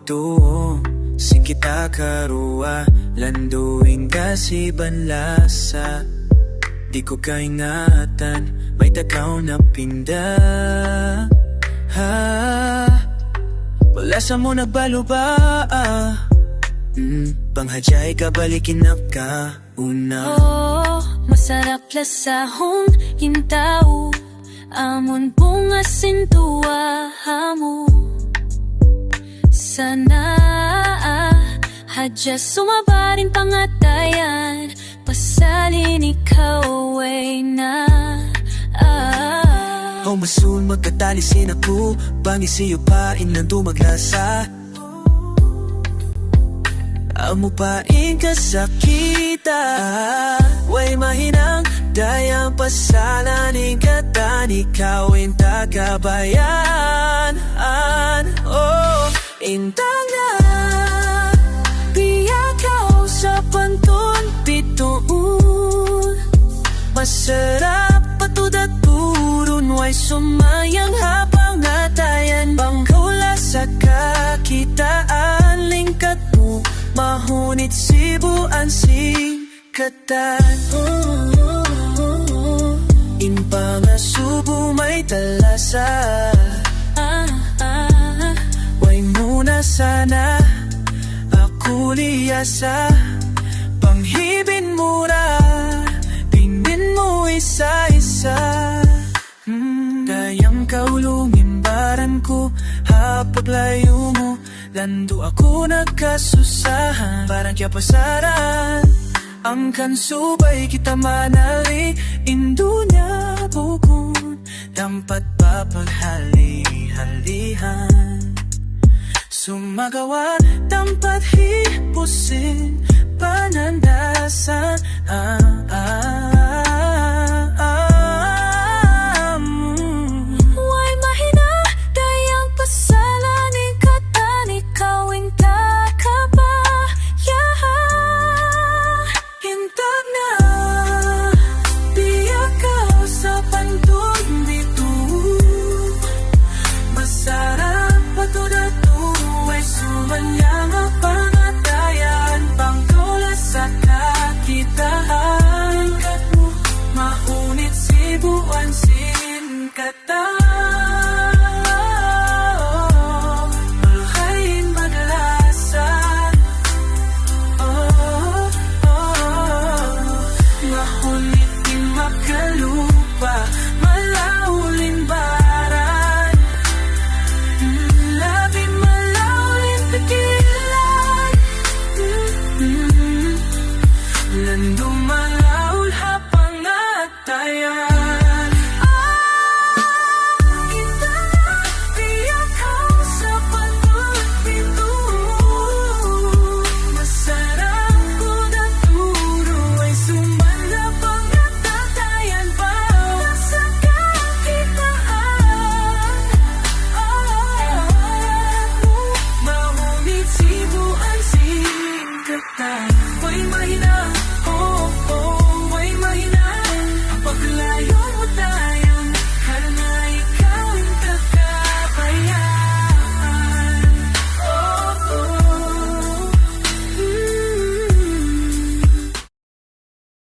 tuo sing kita karua landuin kasi banlasa. Di ko kaingatan may takaw na pinda. Wala sa mo nagbaluba. Panghadjay ka balikin up ka una. Oh, masarap lasahong hintao. Amon bunga sintua mo. Sana hadya sumabarin pangatayan. Pasalin ikaw ay na. Oh, masul magkatalisin ako. Bangis iyo pa inando maglasa. Amo pa in kasakita. Way mahinang dayang pasalanin katan. Ikaw in tagabayan. Oh, intang na piyakaw sa pantun pituun. Masarap patudat turun. Way sumayang habang natayan. Bangkula sa kakitaan. Lingkat mo mahunit sibuan singkatan. Impangasubo may talasa. Way muna sana ako liyasa. Panghibin mura pinin mo isa-isa. Dayang kaulungin baran ko hapaglayo mo. Lando ako nagkasusahan. Parang kaya pasaran. Ang kansubay kita manali. Indunya bukod. Dapat pa paghali-halihan. Sumagawa dapat hipusin. Panandasan. Way mahina dayang pasalanin katan. Ikaw in tagabayan. Hintag na piyakaw sa pantun dito. Masarap patudatu. Ay sumanyang pangatayan. Pangkula sa kakitaan. Katmo maunit sibuan sinkatan. Malhain maglasa. Mahunitin makalupa. Malaulin baran. Labi malaulin pikilan. Landumang